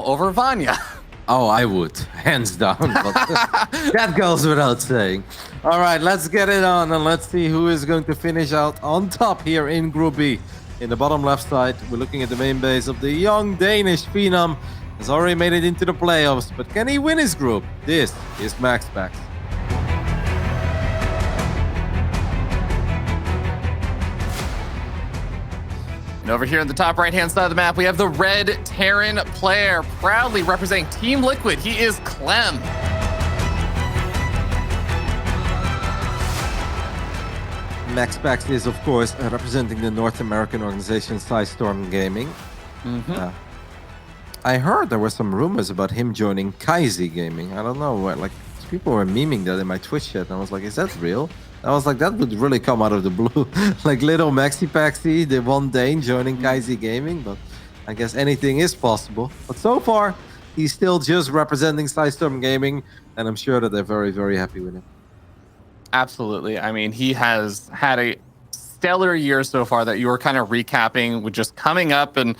over Vanya. Oh, I would, hands down. But that goes without saying. All right, let's get it on and let's see who is going to finish out on top here in Group B. In the bottom left side, we're looking at the main base of the young Danish phenom. Has already made it into the playoffs, but can he win his group? This is MaxPax. And over here on the top right-hand side of the map, we have the red Terran player, proudly representing Team Liquid. He is Clem. MaxPax is, of course, representing the North American organization Storm Gaming. I heard there were some rumors about him joining Kaizi Gaming. I don't know, like people were memeing that in my Twitch chat, and I was like, is that real? I was like, that would really come out of the blue. Like little MaxiPaxy, the one Dane joining Kaizi Gaming, but I guess anything is possible. But so far, he's still just representing Storm Gaming, and I'm sure that they're very, very happy with him. Absolutely. I mean, he has had a stellar year so far that you were kind of recapping with just coming up. And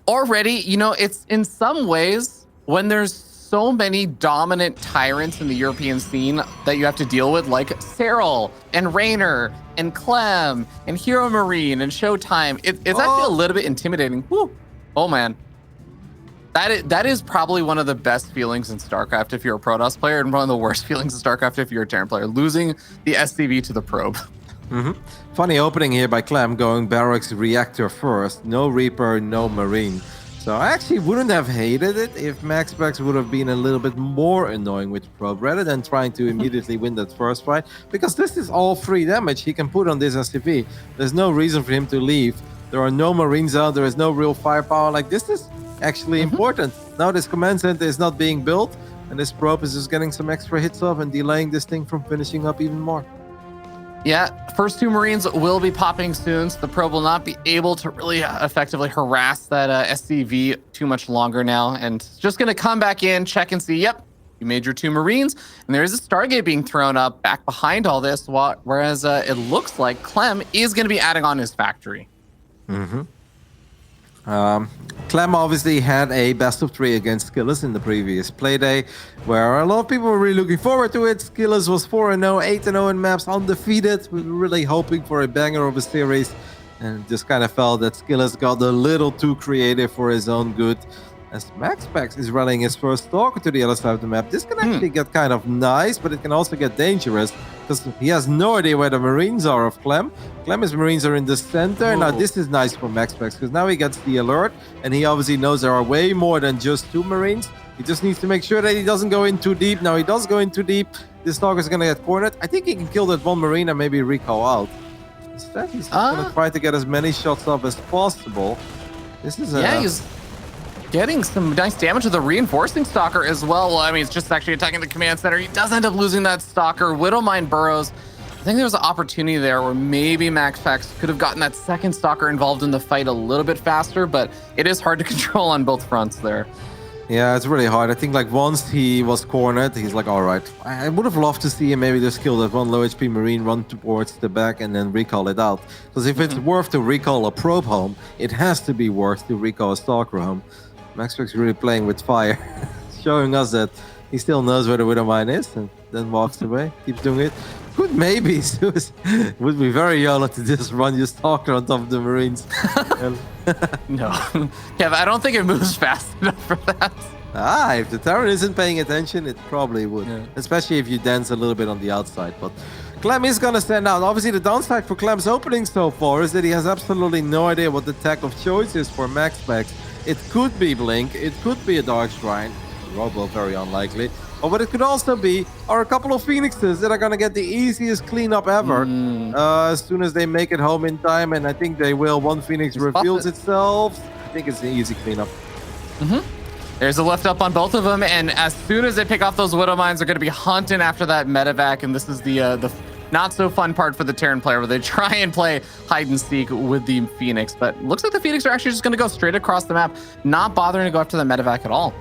already, you know, it's in some ways when there's so many dominant tyrants in the European scene that you have to deal with, like Cyril and Raynor and Clem and Hero Marine and Showtime. It's actually a little bit intimidating. Woo. Oh, man. That is probably one of the best feelings in StarCraft if you're a Protoss player, and one of the worst feelings in StarCraft if you're a Terran player, losing the SCV to the probe. Funny opening here by Clem, going Barracks Reactor first. No Reaper, no Marine. So I actually wouldn't have hated it if MaxPax would have been a little bit more annoying with the probe, rather than trying to immediately win that first fight, because this is all free damage he can put on this SCV. There's no reason for him to leave. There are no Marines out, there is no real firepower. Like, this is actually important. Now this command center is not being built, and this probe is just getting some extra hits off and delaying this thing from finishing up even more. Yeah, first two Marines will be popping soon, so the probe will not be able to really effectively harass that SCV too much longer now, and just going to come back in, check and see, yep, you made your two Marines, and there is a Stargate being thrown up back behind all this, whereas it looks like Clem is going to be adding on his factory. Clem obviously had a best of 3 against Skillers in the previous playday, where a lot of people were really looking forward to it. Skillers was 4-0, 8-0 in maps, undefeated. We were really hoping for a banger of a series, and just kind of felt that Skillers got a little too creative for his own good. As MaxPax is rallying his first Stalker to the other side of the map, this can actually get kind of nice, but it can also get dangerous, because he has no idea where the Marines are of Clem. Clem's Marines are in the center. Now this is nice for MaxPax, because now he gets the alert, and he obviously knows there are way more than just 2 Marines. He just needs to make sure that he doesn't go in too deep. Now he does go in too deep. This Stalker is going to get cornered. I think he can kill that one Marine and maybe recall out. Instead, he's going to try to get as many shots off as possible. This is he's getting some nice damage to the reinforcing Stalker as well. Well, I mean, it's just actually attacking the command center. He does end up losing that Stalker. Widowmine burrows. I think there was an opportunity there where maybe MaxPax could have gotten that second Stalker involved in the fight a little bit faster, but it is hard to control on both fronts there. Yeah, it's really hard. I think like once he was cornered, he's like, all right, I would have loved to see him maybe just kill that one low HP Marine, run towards the back, and then recall it out. Because if it's worth to recall a probe home, it has to be worth to recall a Stalker home. MaxPax really playing with fire, showing us that he still knows where the Widowmine is, and then walks away, keeps doing it. Could maybe, would be very YOLO to just run your Stalker on top of the Marines. No. Kev, I don't think it moves fast enough for that. If the Terran isn't paying attention, it probably would. Yeah. Especially if you dance a little bit on the outside. But Clem is going to stand out. Obviously, the downside for Clem's opening so far is that he has absolutely no idea what the tech of choice is for MaxPax. It could be Blink, it could be a Dark Shrine. Robo, very unlikely. But what it could also be are a couple of Phoenixes that are going to get the easiest cleanup ever as soon as they make it home in time, and I think they will. One Phoenix reveals itself. I think it's an easy cleanup. There's a lift up on both of them, and as soon as they pick off those Widow Mines, they're going to be hunting after that medevac, and this is the not so fun part for the Terran player, where they try and play hide and seek with the Phoenix, but looks like the Phoenix are actually just going to go straight across the map, not bothering to go after the medevac at all.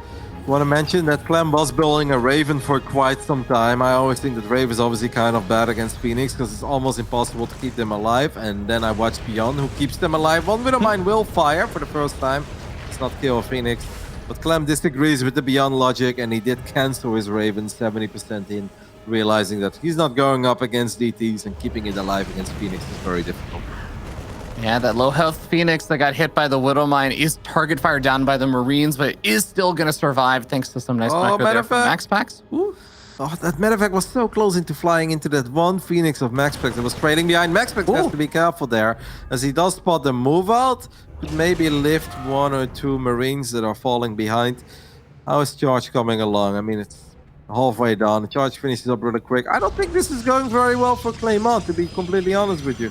Want to mention that Clem was building a Raven for quite some time. I always think that Raven is obviously kind of bad against Phoenix because it's almost impossible to keep them alive, and then I watch Beyond, who keeps them alive. One Widow Mine will fire for the first time. It's not kill a Phoenix. But Clem disagrees with the Beyond logic, and he did cancel his Raven 70% in, realizing that he's not going up against DTs, and keeping it alive against Phoenix is very difficult. Yeah, that low health Phoenix that got hit by the Widow Mine is target fire down by the Marines, but is still going to survive thanks to some nice micro there from MaxPax. Oh, that medevac was so close into flying into that one Phoenix of MaxPax that was trailing behind. MaxPax has to be careful there, as he does spot the move out. Could maybe lift 1 or 2 Marines that are falling behind. How is Charge coming along? I mean, it's halfway done. Charge finishes up really quick. I don't think this is going very well for Clement, to be completely honest with you.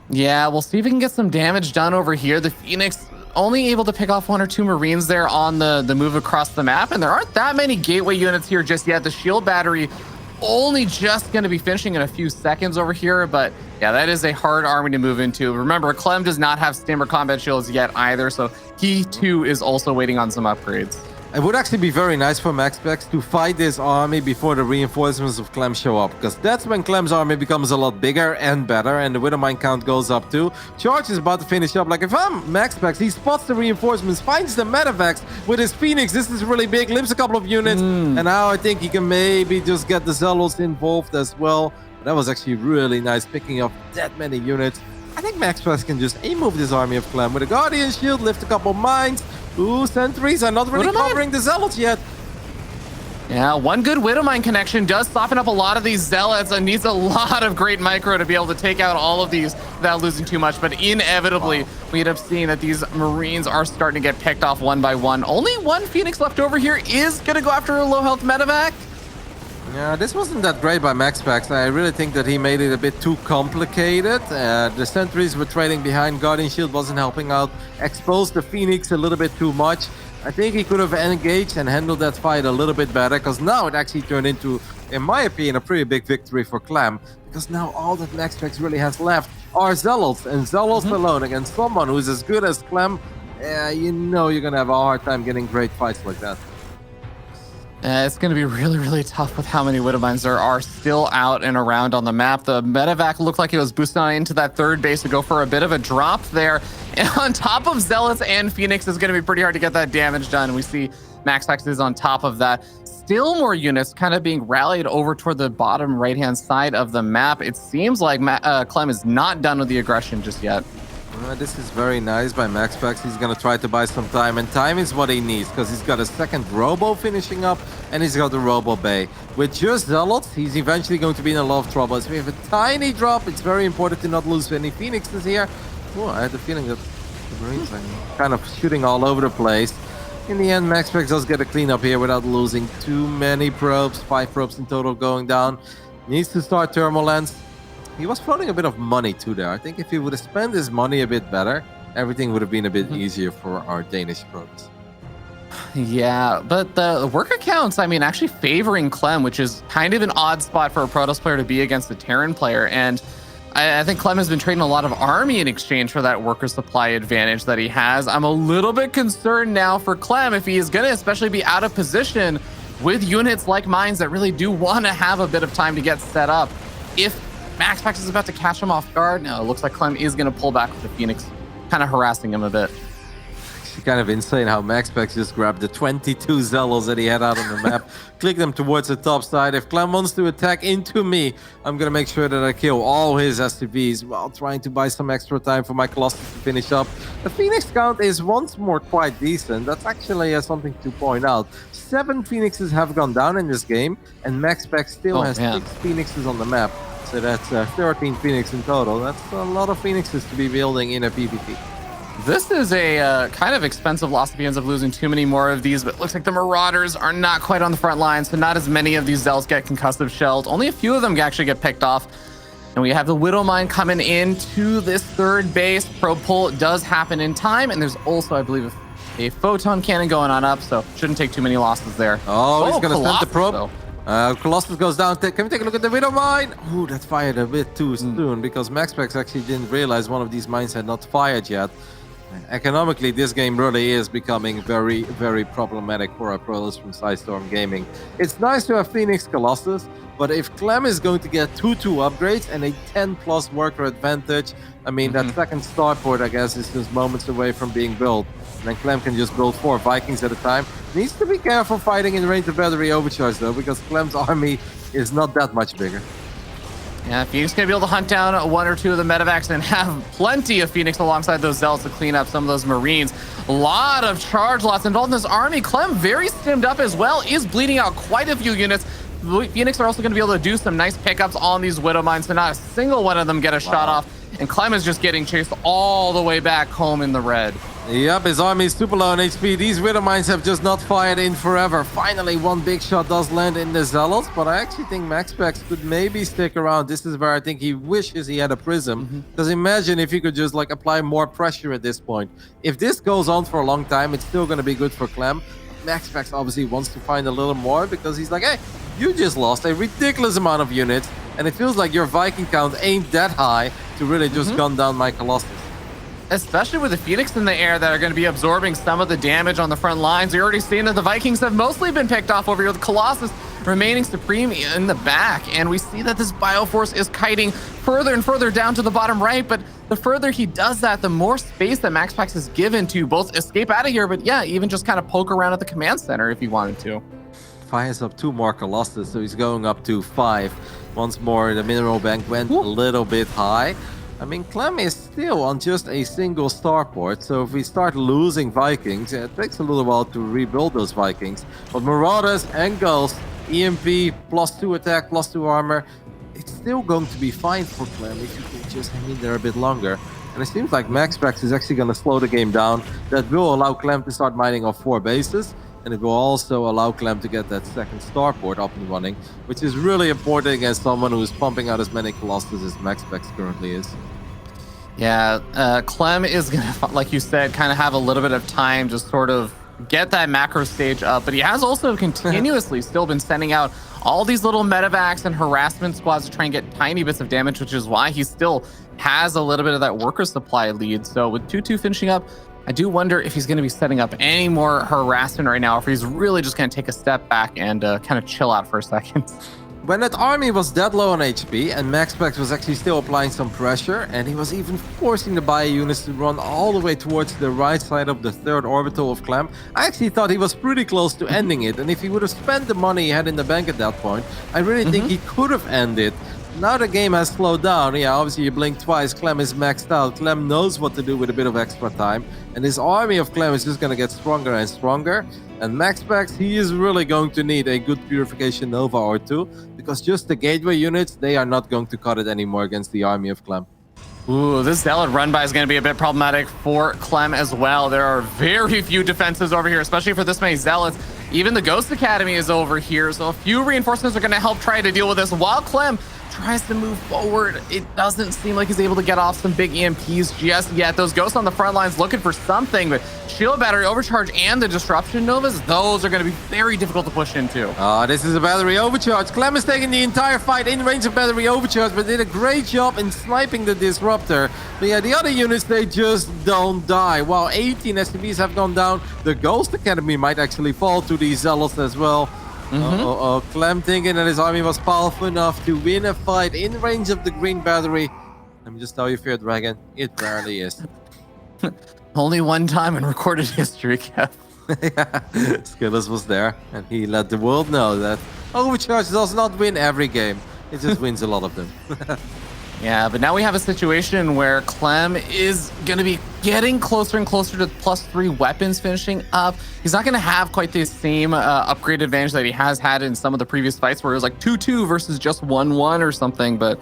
Yeah, we'll see if we can get some damage done over here. The Phoenix only able to pick off 1 or 2 Marines there on the move across the map, and there aren't that many gateway units here just yet. The shield battery only just going to be finishing in a few seconds over here, but yeah, that is a hard army to move into. Remember, Clem does not have Stammer combat shields yet either, so he too is also waiting on some upgrades. It would actually be very nice for MaxPax to fight this army before the reinforcements of Clem show up, because that's when Clem's army becomes a lot bigger and better, and the Widowmine count goes up too. Charge is about to finish up. Like, if I'm MaxPax, he spots the reinforcements, finds the medevacs with his Phoenix. This is really big, limps a couple of units, and now I think he can maybe just get the Zealots involved as well. But that was actually really nice, picking up that many units. I think MaxPax can just move this army of Clem with a Guardian Shield, lift a couple of mines. Ooh, sentries are not really covering the Zealots yet. Yeah, one good Widowmine connection does soften up a lot of these Zealots, and needs a lot of great micro to be able to take out all of these without losing too much. But inevitably, we end up seeing that these Marines are starting to get picked off one by one. Only 1 Phoenix left over here is going to go after a low health medevac. Yeah, this wasn't that great by MaxPax. I really think that he made it a bit too complicated. The sentries were trailing behind. Guardian Shield wasn't helping out. Exposed the Phoenix a little bit too much. I think he could have engaged and handled that fight a little bit better, because now it actually turned into, in my opinion, a pretty big victory for Clem. Because now all that MaxPax really has left are Zealots, and Zealots alone against someone who's as good as Clem. You know you're going to have a hard time getting great fights like that. It's going to be really, really tough with how many Widowmines there are still out and around on the map. The medevac looked like it was boosted on into that third base to go for a bit of a drop there. And on top of Zealots and Phoenix, is going to be pretty hard to get that damage done. We see MaxPax is on top of that. Still more units kind of being rallied over toward the bottom right-hand side of the map. It seems like Clem is not done with the aggression just yet. This is very nice by MaxPax. He's going to try to buy some time, and time is what he needs, because he's got a second Robo finishing up, and he's got the Robo Bay. With just Zealots, he's eventually going to be in a lot of trouble. So we have a tiny drop. It's very important to not lose any Phoenixes here. Oh, I had the feeling that the Marines are kind of shooting all over the place. In the end, MaxPax does get a cleanup here without losing too many probes. 5 probes in total going down. Needs to start thermal lens. He was floating a bit of money too there. I think if he would have spent his money a bit better, everything would have been a bit easier for our Danish pros. Yeah, but the work accounts, I mean, actually favoring Clem, which is kind of an odd spot for a Protoss player to be against a Terran player. And I think Clem has been trading a lot of army in exchange for that worker supply advantage that he has. I'm a little bit concerned now for Clem if he is going to especially be out of position with units like mines that really do want to have a bit of time to get set up. If MaxPax is about to catch him off guard, no, it looks like Clem is going to pull back with the Phoenix, kind of harassing him a bit. It's kind of insane how MaxPax just grabbed the 22 Zealots that he had out on the map, click them towards the top side. If Clem wants to attack into me, I'm going to make sure that I kill all his SCVs while trying to buy some extra time for my Colossus to finish up. The Phoenix count is once more quite decent. That's actually something to point out. 7 Phoenixes have gone down in this game, and MaxPax still has 6 Phoenixes on the map. So that's 13 Phoenix in total. That's a lot of Phoenixes to be building in a PvP. This is a kind of expensive loss if he ends up losing too many more of these, but it looks like the Marauders are not quite on the front line, so not as many of these Zealots get concussive shelled. Only a few of them actually get picked off. And we have the Widowmine coming into this third base. Probe pull does happen in time, and there's also, I believe, a photon cannon going on up, so shouldn't take too many losses there. Oh, he's going to send the probe. Though. Colossus goes down. Can we take a look at the Widowmine? Ooh, that fired a bit too soon, because MaxPax actually didn't realize one of these mines had not fired yet. Economically, this game really is becoming very, very problematic for our pros from Sidestorm Gaming. It's nice to have Phoenix Colossus, but if Clem is going to get 2-2 upgrades and a 10+ worker advantage, I mean, that second starport, I guess, is just moments away from being built. And then Clem can just build 4 Vikings at a time. Needs to be careful fighting in range of battery overcharge, though, because Clem's army is not that much bigger. Yeah, Phoenix gonna be able to hunt down 1 or 2 of the medevacs and have plenty of Phoenix alongside those Zealots to clean up some of those Marines. A lot of charge lots involved in this army. Clem very stimmed up as well, is bleeding out quite a few units. Phoenix are also going to be able to do some nice pickups on these Widow Mines, so not a single one of them get a shot off. And Clem is just getting chased all the way back home in the red. Yep, his army is super low on HP. These Widow Mines have just not fired in forever. Finally, one big shot does land in the Zealots, but I actually think MaxPax could maybe stick around. This is where I think he wishes he had a Prism. Because imagine if he could just like apply more pressure at this point. If this goes on for a long time, it's still going to be good for Clem. MaxPax obviously wants to find a little more because he's like, hey, you just lost a ridiculous amount of units, and it feels like your Viking count ain't that high to really just gun down my Colossus. Especially with the Phoenix in the air that are going to be absorbing some of the damage on the front lines. You're already seeing that the Vikings have mostly been picked off over here with Colossus remaining supreme in the back. And we see that this Bioforce is kiting further and further down to the bottom right. But the further he does that, the more space that MaxPax is given to both escape out of here, but yeah, even just kind of poke around at the command center if he wanted to. Fires up 2 more Colossus, so he's going up to 5. Once more, the mineral bank went a little bit high. I mean, Clem is still on just a single starport, so if we start losing Vikings, it takes a little while to rebuild those Vikings. But Marauders and Gulls, EMP, +2 attack, +2 armor, it's still going to be fine for Clem if you can just hang in there a bit longer. And it seems like MaxPax is actually going to slow the game down. That will allow Clem to start mining off 4 bases. And it will also allow Clem to get that second starport up and running, which is really important against someone who is pumping out as many Colossus as MaxPax currently is. Yeah, Clem is going to, like you said, kind of have a little bit of time to sort of get that macro stage up. But he has also continuously still been sending out all these little medevacs and harassment squads to try and get tiny bits of damage, which is why he still has a little bit of that worker supply lead. So with 2-2 finishing up, I do wonder if he's going to be setting up any more harassment right now, or if he's really just going to take a step back and kind of chill out for a second. When that army was that low on HP, and MaxPax was actually still applying some pressure, and he was even forcing the bio units to run all the way towards the right side of the 3rd orbital of Clem, I actually thought he was pretty close to ending it. And if he would have spent the money he had in the bank at that point, I really think he could have ended. Now the game has slowed down. Yeah, obviously you blink twice, Clem is maxed out. Clem knows what to do with a bit of extra time. And this army of Clem is just going to get stronger and stronger. And MaxPax, he is really going to need a good Purification Nova or 2. Because just the gateway units, they are not going to cut it anymore against the army of Clem. Ooh, this Zealot run by is going to be a bit problematic for Clem as well. There are very few defenses over here, especially for this many Zealots. Even the Ghost Academy is over here, so a few reinforcements are going to help try to deal with this. While Clem tries to move forward, it doesn't seem like he's able to get off some big EMPs just yet. Those Ghosts on the front lines looking for something, but Shield Battery Overcharge and the Disruption Novas, those are going to be very difficult to push into. This is a Battery Overcharge. Clem is taking the entire fight in range of Battery Overcharge, but did a great job in sniping the Disruptor. But yeah, the other units, they just don't die. While 18 SCVs have gone down, the Ghost Academy might actually fall to these Zealots as well. Clem thinking that his army was powerful enough to win a fight in range of the green battery. Let me just tell you, Fear Dragon, it barely is. Only one time in recorded history, Kev. Yeah, Skillers was there, and he let the world know that Overcharge does not win every game. It just wins a lot of them. Yeah, but now we have a situation where Clem is going to be getting closer and closer to +3 weapons finishing up. He's not going to have quite the same upgrade advantage that he has had in some of the previous fights where it was like 2-2 versus just 1-1 or something. But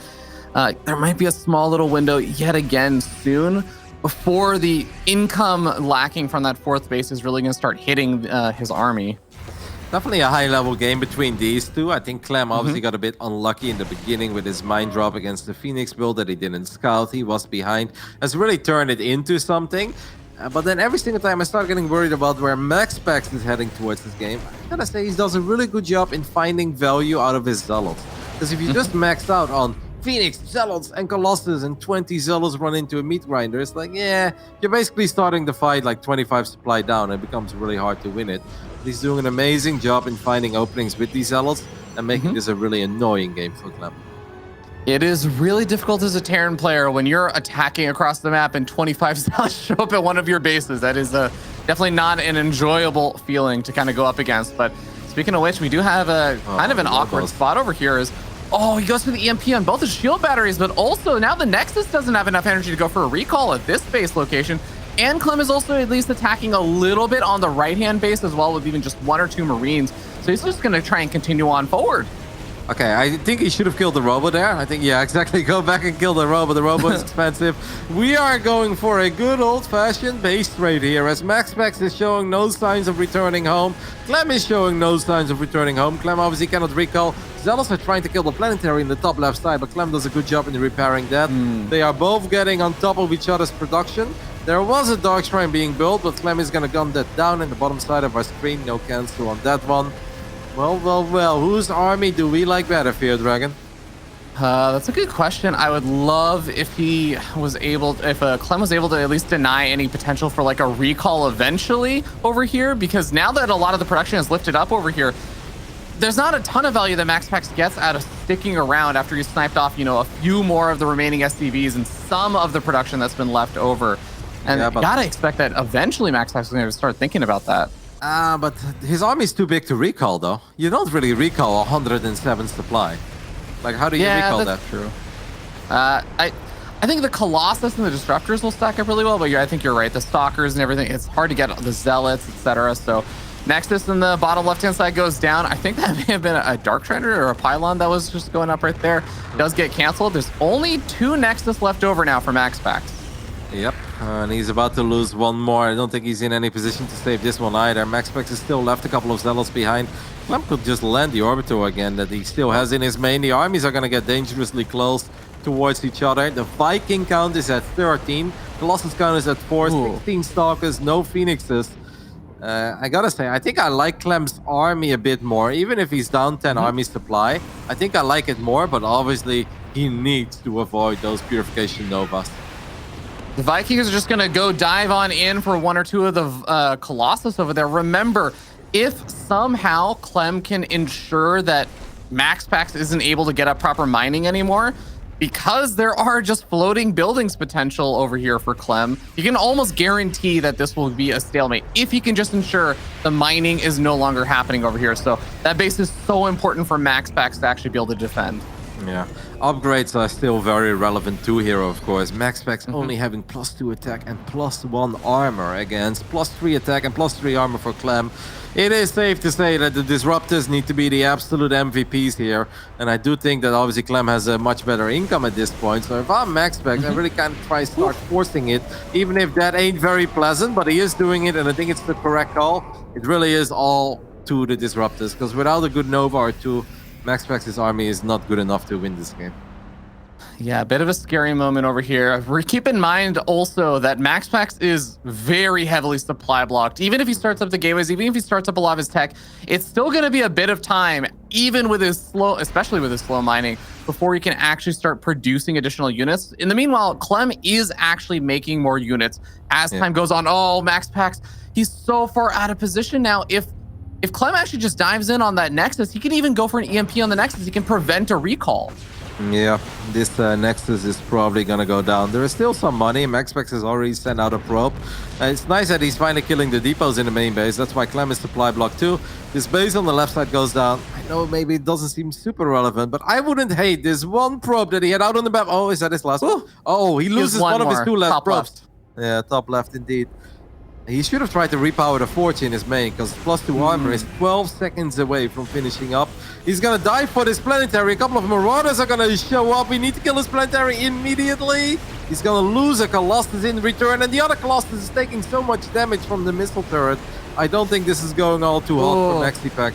there might be a small little window yet again soon before the income lacking from that 4th base is really going to start hitting his army. Definitely a high-level game between these two. I think Clem obviously got a bit unlucky in the beginning with his mine drop against the Phoenix build that he didn't scout. He was behind. Has really turned it into something. But then every single time I start getting worried about where MaxPax is heading towards this game, I gotta say he does a really good job in finding value out of his Zealots. Because if you just maxed out on Phoenix, Zealots, and Colossus, and 20 Zealots run into a meat grinder. It's like, yeah, you're basically starting the fight like 25 supply down. It becomes really hard to win it. But he's doing an amazing job in finding openings with these Zealots and making this a really annoying game for Clem. It is really difficult as a Terran player when you're attacking across the map and 25 Zealots show up at one of your bases. That is definitely not an enjoyable feeling to kind of go up against. But speaking of which, we do have a kind of an awkward spot over here. He goes for the EMP on both his shield batteries, but also now the Nexus doesn't have enough energy to go for a recall at this base location. And Clem is also at least attacking a little bit on the right-hand base as well, with even just 1 or 2 Marines. So he's just going to try and continue on forward. Okay, I think he should have killed the Robo there. I think, yeah, exactly. Go back and kill the Robo. The Robo is expensive. We are going for a good old-fashioned base trade here, as MaxPax is showing no signs of returning home. Clem is showing no signs of returning home. Clem obviously cannot recall. Zealots are trying to kill the Planetary in the top left side, but Clem does a good job in repairing that. They are both getting on top of each other's production. There was a Dark Shrine being built, but Clem is going to gun that down in the bottom side of our screen. No cancel on that one. Well, whose army do we like better, Fear Dragon? That's a good question. I would love if Clem was able to at least deny any potential for like a recall eventually over here, because now that a lot of the production is lifted up over here, there's not a ton of value that MaxPax gets out of sticking around after he's sniped off, a few more of the remaining SCVs and some of the production that's been left over. And you gotta expect that eventually MaxPax is going to start thinking about that. But his army is too big to recall, though. You don't really recall 107 supply. Like, how do you recall that? True. I think the Colossus and the Disruptors will stack up really well, but I think you're right. The Stalkers and everything, it's hard to get the Zealots, etc. So Nexus in the bottom left-hand side goes down. I think that may have been a Dark Shredder or a Pylon that was just going up right there. Does get canceled. There's only 2 Nexus left over now for MaxPax. Yep, and he's about to lose one more. I don't think he's in any position to save this one either. MaxPax is still left a couple of Zealots behind. Clem could just land the Orbitor again that he still has in his main. The armies are going to get dangerously close towards each other. The Viking count is at 13. Colossus count is at 4. 16 Stalkers, no Phoenixes. I gotta say, I think I like Clem's army a bit more. Even if he's down 10 army supply, I think I like it more, but obviously he needs to avoid those Purification Novas. The Vikings are just going to go dive on in for 1 or 2 of the Colossus over there. Remember, if somehow Clem can ensure that MaxPax isn't able to get up proper mining anymore, because there are just floating buildings potential over here for Clem, you can almost guarantee that this will be a stalemate if he can just ensure the mining is no longer happening over here. So that base is so important for MaxPax to actually be able to defend. Yeah, upgrades are still very relevant too here, of course. MaxPax only having +2 attack and +1 armor against +3 attack and +3 armor for Clem. It is safe to say that the Disruptors need to be the absolute MVPs here, and I do think that obviously Clem has a much better income at this point. So if I'm MaxPax, I really kind of try to start forcing it, even if that ain't very pleasant, but he is doing it, and I think it's the correct call. It really is all to the Disruptors, because without a good Nova or 2, MaxPax's army is not good enough to win this game. Yeah, a bit of a scary moment over here. Keep in mind also that MaxPax is very heavily supply blocked. Even if he starts up the gateways, even if he starts up a lot of his tech, it's still going to be a bit of time, even with his slow, especially with his slow mining, before he can actually start producing additional units. In the meanwhile, Clem is actually making more units as time goes on. Oh, MaxPax, he's so far out of position now. If Clem actually just dives in on that Nexus, he can even go for an EMP on the Nexus. He can prevent a recall. Yeah, this Nexus is probably going to go down. There is still some money. MaxPax has already sent out a probe. It's nice that he's finally killing the depots in the main base. That's why Clem is supply block too. This base on the left side goes down. I know maybe it doesn't seem super relevant, but I wouldn't hate this one probe that he had out on the map. Oh, is that his last one? Oh, he loses one of his 2 left probes. Yeah, top left indeed. He should have tried to repower the Forge in his main, because +2 armor is 12 seconds away from finishing up. He's gonna die for this Planetary. A couple of Marauders are gonna show up. We need to kill this Planetary immediately. He's gonna lose a Colossus in return, and the other Colossus is taking so much damage from the missile turret. I don't think this is going all too hot for MaxPax.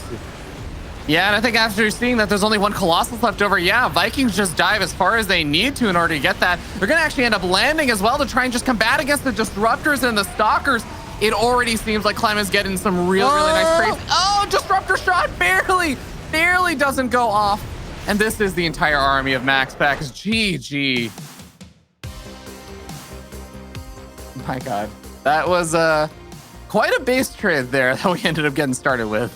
Yeah, and I think after seeing that there's only 1 Colossus left over, Vikings just dive as far as they need to in order to get that. They're going to actually end up landing as well to try and just combat against the Disruptors and the Stalkers. It already seems like Clem is getting some really nice trades. Oh, Disruptor shot barely doesn't go off. And this is the entire army of MaxPax. GG. My God. That was quite a base trade there that we ended up getting started with.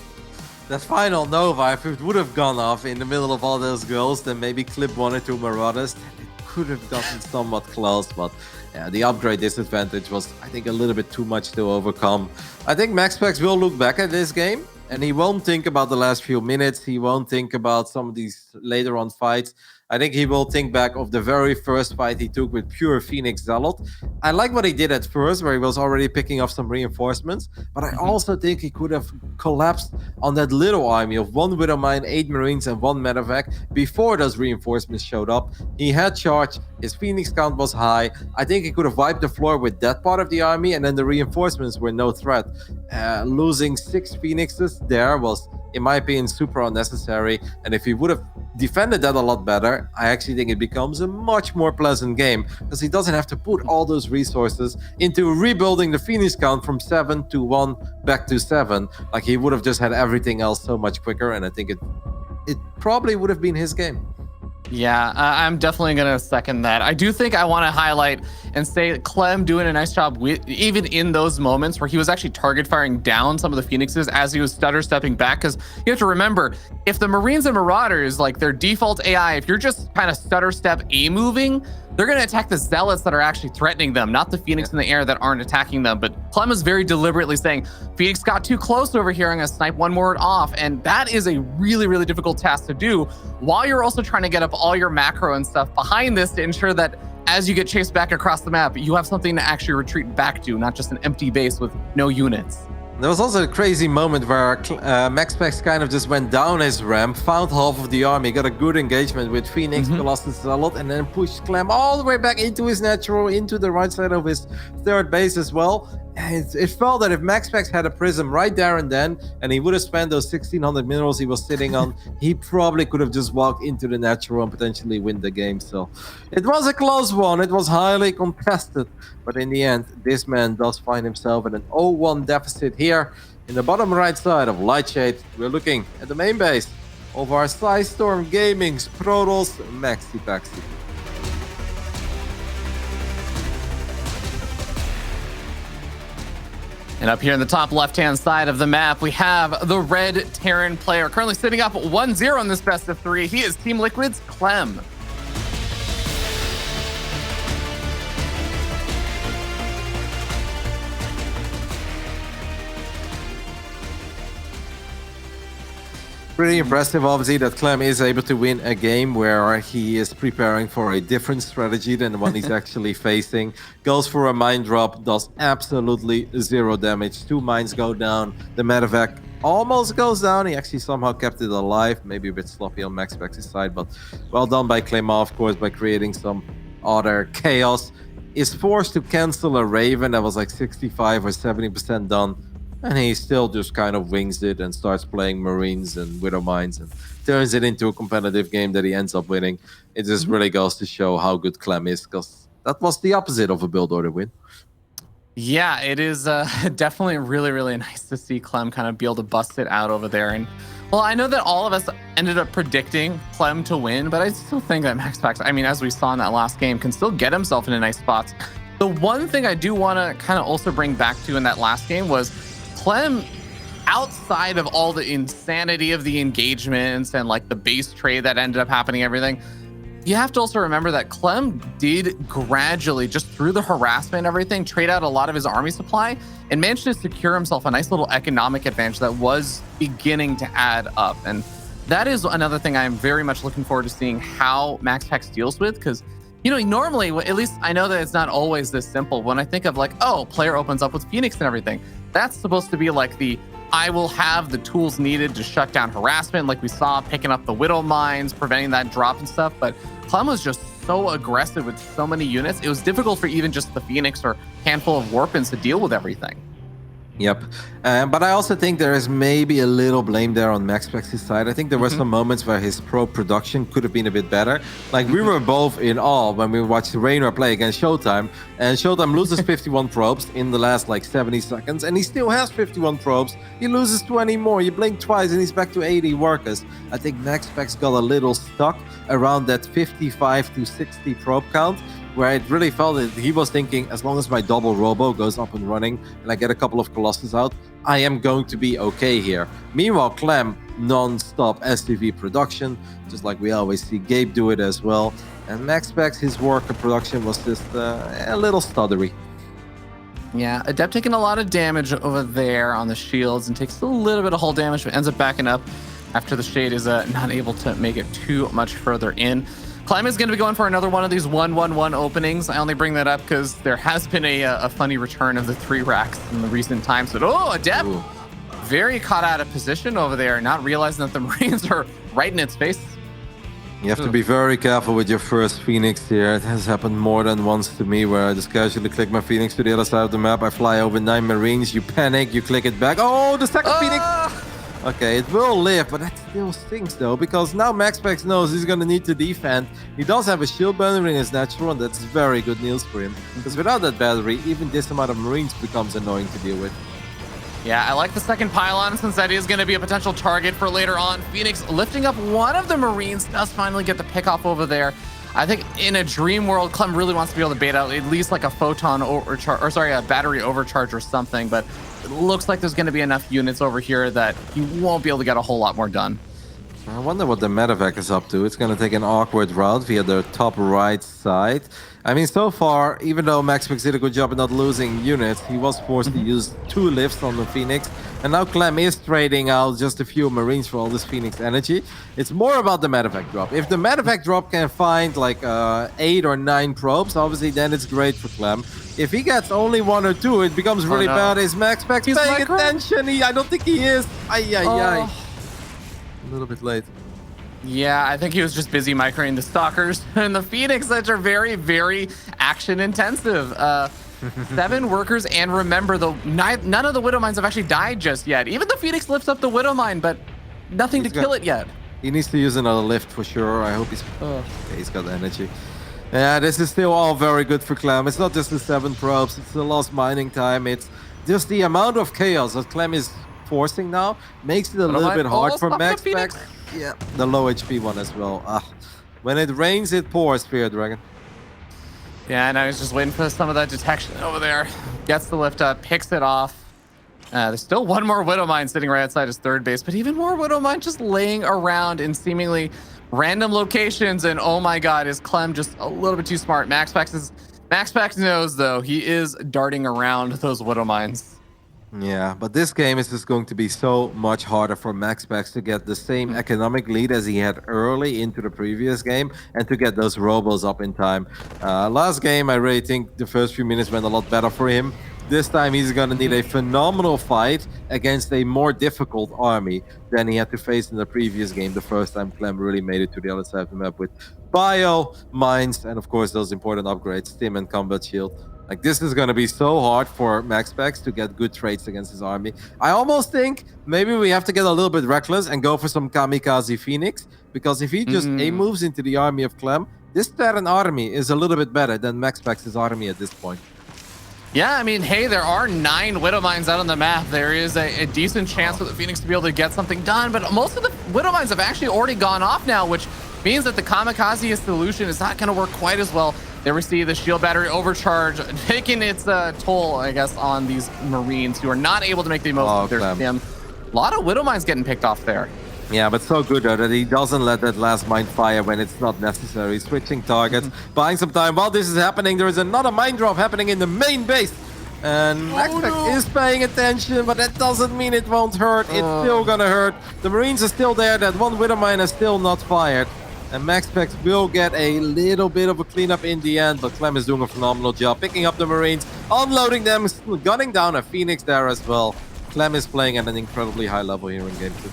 That final Nova, if it would have gone off in the middle of all those goals, then maybe Clip 1 or 2 Marauders. It could have gotten somewhat close, but yeah, the upgrade disadvantage was, I think, a little bit too much to overcome. I think MaxPax will look back at this game, and he won't think about the last few minutes. He won't think about some of these later on fights. I think he will think back of the very first fight he took with pure Phoenix Zealot. I like what he did at first, where he was already picking up some reinforcements, but I also think he could have collapsed on that little army of 1 Widowmine, 8 Marines, and 1 Medevac before those reinforcements showed up. He had charge, his Phoenix count was high. I think he could have wiped the floor with that part of the army, and then the reinforcements were no threat. Losing 6 Phoenixes there was, in my opinion, super unnecessary, and if he would have defended that a lot better, I actually think it becomes a much more pleasant game, because he doesn't have to put all those resources into rebuilding the Phoenix count from 7 to 1 back to 7. Like, he would have just had everything else so much quicker, and I think it probably would have been his game. Yeah, I'm definitely going to second that. I do think I want to highlight and say Clem doing a nice job with, even in those moments where he was actually target firing down some of the Phoenixes as he was stutter stepping back. Because you have to remember, if the Marines and Marauders, like their default AI, if you're just kind of stutter step A moving, they're going to attack the Zealots that are actually threatening them, not the Phoenix in the air that aren't attacking them. But Clem is very deliberately saying, Phoenix got too close over here, I'm going to snipe one more off. And that is a really, really difficult task to do while you're also trying to get up all your macro and stuff behind this to ensure that as you get chased back across the map, you have something to actually retreat back to, not just an empty base with no units. There was also a crazy moment where MaxPax kind of just went down his ramp, found half of the army, got a good engagement with Phoenix, Colossus Zealot, and then pushed Clem all the way back into his natural, into the right side of his third base as well. And it felt that if MaxPax had a prism right there and then, and he would have spent those 1,600 minerals he was sitting on, he probably could have just walked into the natural and potentially win the game. So it was a close one. It was highly contested. But in the end, this man does find himself in an 0-1 deficit here in the bottom right side of Lightshade. We're looking at the main base of our Storm Gaming's Protoss MaxPax. And up here in the top left-hand side of the map, we have the red Terran player currently sitting up 1-0 in this best of 3. He is Team Liquid's Clem. Pretty impressive, obviously, that Clem is able to win a game where he is preparing for a different strategy than the one he's actually facing. Goes for a mine drop, does absolutely 0 damage. 2 mines go down. The Medevac almost goes down. He actually somehow kept it alive. Maybe a bit sloppy on MaxPax's side, but well done by Clem, of course, by creating some other chaos. Is forced to cancel a Raven that was like 65 or 70% done. And he still just kind of wings it and starts playing Marines and Widowmines and turns it into a competitive game that he ends up winning. It just really goes to show how good Clem is, because that was the opposite of a build order win. Yeah, it is definitely really, really nice to see Clem kind of be able to bust it out over there. And well, I know that all of us ended up predicting Clem to win, but I still think that MaxPax, I mean, as we saw in that last game, can still get himself into nice spots. The one thing I do want to kind of also bring back to in that last game was Clem, outside of all the insanity of the engagements and like the base trade that ended up happening, everything, you have to also remember that Clem did gradually, just through the harassment and everything, trade out a lot of his army supply and managed to secure himself a nice little economic advantage that was beginning to add up. And that is another thing I'm very much looking forward to seeing how MaxPax deals with, because you know, normally, at least I know that it's not always this simple. When I think of like, oh, player opens up with Phoenix and everything, that's supposed to be like the, I will have the tools needed to shut down harassment, like we saw picking up the Widow mines, preventing that drop and stuff. But Clem was just so aggressive with so many units. It was difficult for even just the Phoenix or handful of Warpins to deal with everything. Yep. But I also think there is maybe a little blame there on MaxPax's side. I think there were some moments where his pro production could have been a bit better. Like, we were both in awe when we watched Raynor play against Showtime. And Showtime loses 51 probes in the last, like, 70 seconds. And he still has 51 probes. He loses 20 more. You blink twice and he's back to 80 workers. I think MaxPax got a little stuck around that 55 to 60 probe count, where it really felt that he was thinking, as long as my double robo goes up and running and I get a couple of Colossus out, I am going to be okay here. Meanwhile, Clem, non-stop STV production, just like we always see Gabe do it as well. And MaxPax, his worker production was just a little stuttery. Yeah, Adept taking a lot of damage over there on the shields and takes a little bit of hull damage, but ends up backing up after the Shade is not able to make it too much further in. Clem is going to be going for another one of these 1-1-1 openings. I only bring that up because there has been a funny return of the 3 racks in the recent times. But Adept, very caught out of position over there, not realizing that the Marines are right in its face. You have to be very careful with your first Phoenix here. It has happened more than once to me, where I just casually click my Phoenix to the other side of the map. I fly over 9 Marines, you panic, you click it back. Oh, the second Phoenix! Okay, it will live, but that still stinks though, because now MaxPax knows he's gonna need to defend. He does have a shield burner in his natural, and that's very good news for him. Because without that battery, even this amount of Marines becomes annoying to deal with. Yeah, I like the second pylon, since that is going to be a potential target for later on. Phoenix lifting up one of the Marines, does finally get the pick off over there. I think in a dream world, Clem really wants to be able to bait out at least like a photon overcharge, or sorry, a battery overcharge or something, but it looks like there's going to be enough units over here that he won't be able to get a whole lot more done. I wonder what the medevac is up to. It's going to take an awkward route via the top right side. I mean, so far, even though MaxPax did a good job in not losing units, he was forced to use 2 lifts on the Phoenix. And now Clem is trading out just a few Marines for all this Phoenix energy. It's more about the medevac drop. If the medevac drop can find like 8 or 9 probes, obviously then it's great for Clem. If he gets only 1 or 2, it becomes really bad. Is MaxPax paying attention? I don't think he is. Ay. A little bit late. Yeah, I think he was just busy microing the Stalkers and the Phoenix, that are very, very action intensive. 7 workers, and remember, though, none of the Widow Mines have actually died just yet. Even the Phoenix lifts up the Widow Mine, but nothing to kill it yet. He needs to use another lift for sure. I hope he's... Okay, he's got energy. Yeah, this is still all very good for Clem. It's not just the 7 probes, it's the lost mining time. It's just the amount of chaos that Clem is forcing now makes it a little bit hard for MaxPax. Yeah, the low HP one as well. When it rains, it pours, Spear Dragon. Yeah, and I was just waiting for some of that detection over there. Gets the lift up, picks it off. There's still 1 more Widow Mine sitting right outside his 3rd base, but even more Widow Mine just laying around in seemingly random locations. And oh my god, is Clem just a little bit too smart? MaxPax knows, though. He is darting around those Widow Mines. Yeah, but this game is just going to be so much harder for MaxPax to get the same economic lead as he had early into the previous game, and to get those robos up in time. Last game, I really think the first few minutes went a lot better for him. This time he's going to need a phenomenal fight against a more difficult army than he had to face in the previous game, the first time Clem really made it to the other side of the map with bio, mines, and of course those important upgrades, Stim and Combat Shield. Like, this is going to be so hard for MaxPax to get good trades against his army. I almost think maybe we have to get a little bit reckless and go for some Kamikaze Phoenix, because if he just moves into the army of Clem, this Terran army is a little bit better than MaxPax's army at this point. Yeah, I mean, hey, there are 9 Widow Mines out on the map. There is a decent chance for the Phoenix to be able to get something done, but most of the Widow Mines have actually already gone off now, which means that the Kamikaze solution is not going to work quite as well. There we see the shield battery overcharge taking its toll, I guess, on these Marines who are not able to make the most of their stim. A lot of Widow Mines getting picked off there. Yeah, but so good though that he doesn't let that last mine fire when it's not necessary. Switching targets, buying some time. While this is happening, there is another mine drop happening in the main base. And MaxPax is paying attention, but that doesn't mean it won't hurt. It's still gonna hurt. The Marines are still there. That 1 Widow Mine is still not fired. And MaxPax will get a little bit of a cleanup in the end, but Clem is doing a phenomenal job picking up the Marines, unloading them, gunning down a Phoenix there as well. Clem is playing at an incredibly high level here in Game 2.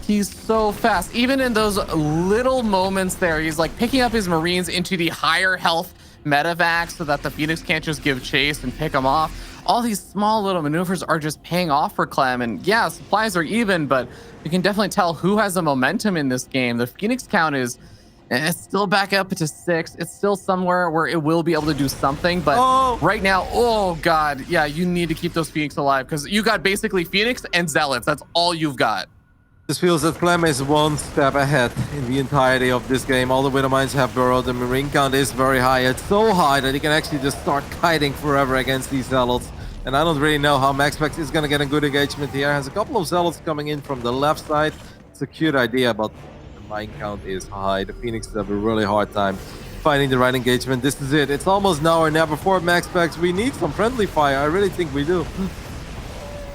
He's so fast. Even in those little moments there, he's like picking up his Marines into the higher health medevac so that the Phoenix can't just give chase and pick them off. all these small little maneuvers are just paying off for Clem. And yeah, supplies are even, but you can definitely tell who has the momentum in this game. The Phoenix count is it's still back up to 6. It's still somewhere where it will be able to do something. But right now, oh God, yeah, you need to keep those Phoenix alive because you got basically Phoenix and Zealots. That's all you've got. This feels that Clem is one step ahead in the entirety of this game. All the Widow Mines have burrowed. The Marine count is very high. It's so high that he can actually just start kiting forever against these Zealots. And I don't really know how MaxPax is going to get a good engagement here. Has a couple of Zealots coming in from the left side. It's a cute idea, but the mine count is high. The Phoenixes have a really hard time finding the right engagement. This is it. It's almost now or never for MaxPax. We need some friendly fire. I really think we do.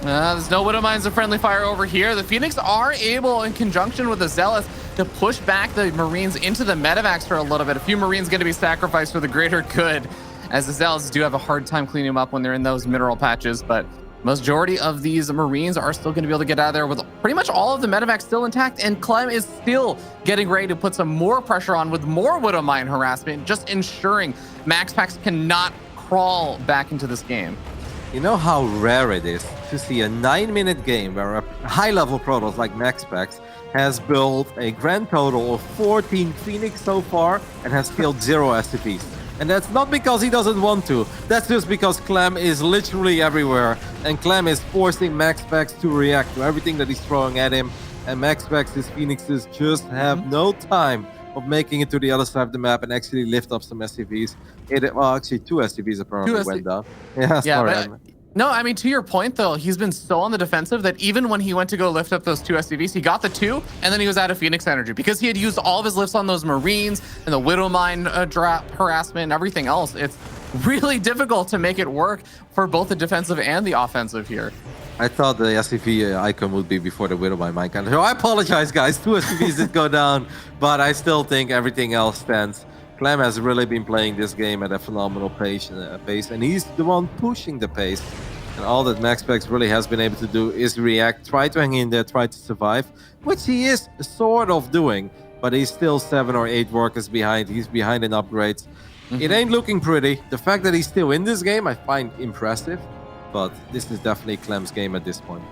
There's no Widow Mines of friendly fire over here. The Phoenix are able, in conjunction with the Zealots, to push back the Marines into the medevacs for a little bit. A few Marines going to be sacrificed for the greater good, as the Zealots do have a hard time cleaning them up when they're in those mineral patches. But majority of these Marines are still going to be able to get out of there with pretty much all of the medevacs still intact. And Clem is still getting ready to put some more pressure on with more Widow Mine harassment, just ensuring MaxPax cannot crawl back into this game. You know how rare it is to see a 9-minute game where a high-level Protoss like MaxPax has built a grand total of 14 Phoenix so far and has killed 0 SCPs. And that's not because he doesn't want to. That's just because Clem is literally everywhere. And Clem is forcing MaxPax to react to everything that he's throwing at him. And MaxPax's Phoenixes just have no time of making it to the other side of the map and actually lift up some SCVs. Well, actually, 2 SCVs apparently went down. Yeah, sorry. No, I mean, to your point, though, he's been so on the defensive that even when he went to go lift up those 2 SCVs, he got the 2, and then he was out of Phoenix energy because he had used all of his lifts on those Marines and the Widow Mine drop harassment and everything else. It's really difficult to make it work for both the defensive and the offensive here. I thought the SCV icon would be before the Widow Mine count. So I apologize, guys. 2 SCVs did go down, but I still think everything else stands. Clem has really been playing this game at a phenomenal pace, and he's the one pushing the pace. And all that MaxPax really has been able to do is react, try to hang in there, try to survive, which he is sort of doing, but he's still 7 or 8 workers behind. He's behind in upgrades. It ain't looking pretty. The fact that he's still in this game, I find impressive, but this is definitely Clem's game at this point.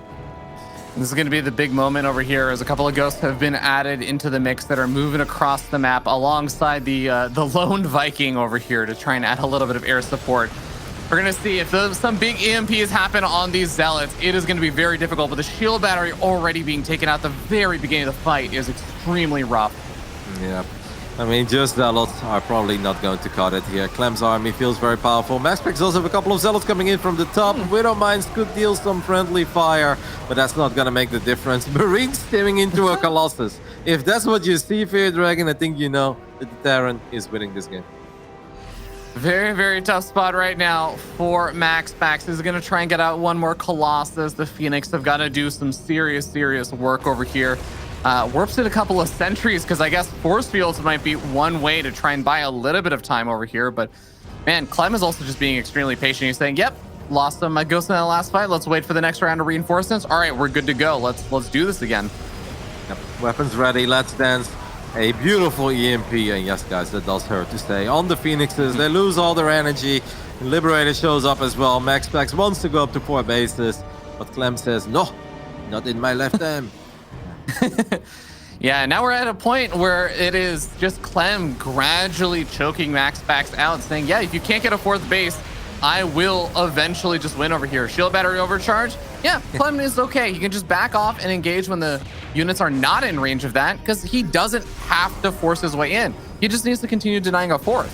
This is going to be the big moment over here as a couple of ghosts have been added into the mix that are moving across the map alongside the lone Viking over here to try and add a little bit of air support. We're going to see if some big EMPs happen on these Zealots. It is going to be very difficult, but the shield battery already being taken out at the very beginning of the fight is extremely rough. Yeah. I mean, just Zealots are probably not going to cut it here. Clem's army feels very powerful. MaxPax also have a couple of Zealots coming in from the top. Widow Mines could deal some friendly fire, but that's not going to make the difference. Marines steaming into a Colossus. If that's what you see, Fear Dragon, I think you know that the Terran is winning this game. Very, very tough spot right now for MaxPax. Is going to try and get out one more Colossus. The Phoenix have got to do some serious work over here. Warps in a couple of sentries because I guess force fields might be one way to try and buy a little bit of time over here. But man, Clem is also just being extremely patient. He's saying, yep, lost some ghosts in that last fight. Let's wait for the next round of reinforcements. All right, we're good to go. Let's do this again. Yep. Weapons ready. Let's dance. A beautiful EMP. And yes, guys, that does hurt to stay on the Phoenixes. They lose all their energy. Liberator shows up as well. MaxPax wants to go up to 4 bases, but Clem says, no, not in my left arm. Yeah, now we're at a point where it is just Clem gradually choking MaxPax out, saying, yeah, if you can't get a 4th base, I will eventually just win over here. Shield battery overcharge. Yeah, Clem is okay. He can just back off and engage when the units are not in range of that because he doesn't have to force his way in. He just needs to continue denying a 4th.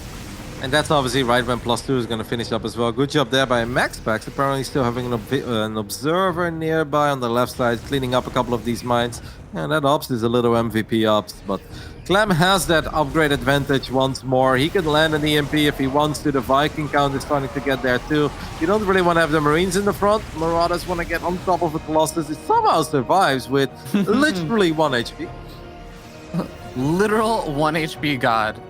And that's obviously right when +2 is going to finish up as well. Good job there by MaxPax. Apparently still having an observer nearby on the left side, cleaning up a couple of these mines. And that ops is a little MVP ops, but Clem has that upgrade advantage once more. He can land an EMP if he wants to. The Viking count is starting to get there too. You don't really want to have the Marines in the front. Marauders want to get on top of the Colossus. It somehow survives with literally 1 HP. Literal 1 HP god.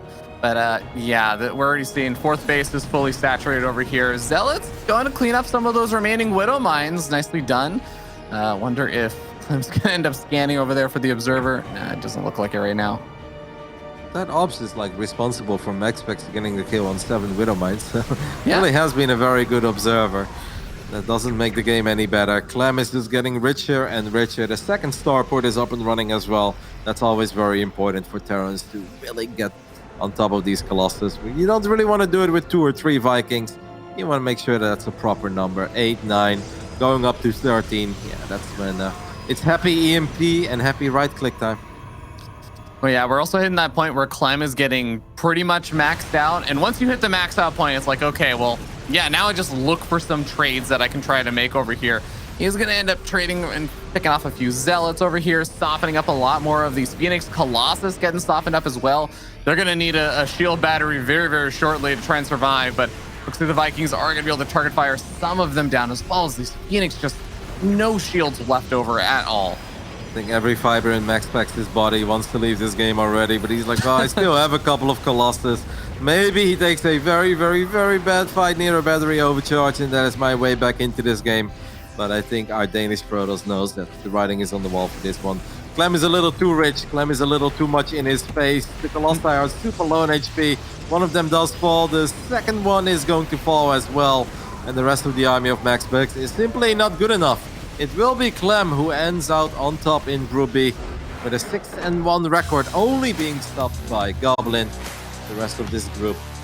But yeah, we're already seeing 4th base is fully saturated over here. Zealots going to clean up some of those remaining Widow Mines. Nicely done. Wonder if Clem's going to end up scanning over there for the observer. Nah, it doesn't look like it right now. That ops is like responsible for MaxPax getting the kill on 7 Widow Mines. Yeah. Really has been a very good observer. That doesn't make the game any better. Clem is just getting richer and richer. The second starport is up and running as well. That's always very important for Terrans to really get on top of these Colossus. You don't really want to do it with 2 or 3 Vikings. You want to make sure that's a proper number. 8, 9, going up to 13. Yeah, that's when it's happy EMP and happy right-click time. Well, yeah, we're also hitting that point where Clem is getting pretty much maxed out. And once you hit the max out point, it's like, okay, well, yeah, now I just look for some trades that I can try to make over here. He's going to end up trading and picking off a few Zealots over here, softening up a lot more of these Phoenix Colossus getting softened up as well. They're going to need a shield battery very, very shortly to try and survive. But looks like the Vikings are going to be able to target fire some of them down, as well as these Phoenix, just no shields left over at all. I think every fiber in MaxPax's body wants to leave this game already, but he's like, oh, I still have a couple of Colossus. Maybe he takes a very, very, very bad fight near a battery overcharge, and that is my way back into this game. But I think our Danish Protoss knows that the writing is on the wall for this one. Clem is a little too rich. Clem is a little too much in his face. The Colossi are super low on HP. One of them does fall. The second one is going to fall as well. And the rest of the army of MaxPax is simply not good enough. It will be Clem who ends out on top in Group B with a 6-1 record, only being stopped by Goblin. The rest of this group, well,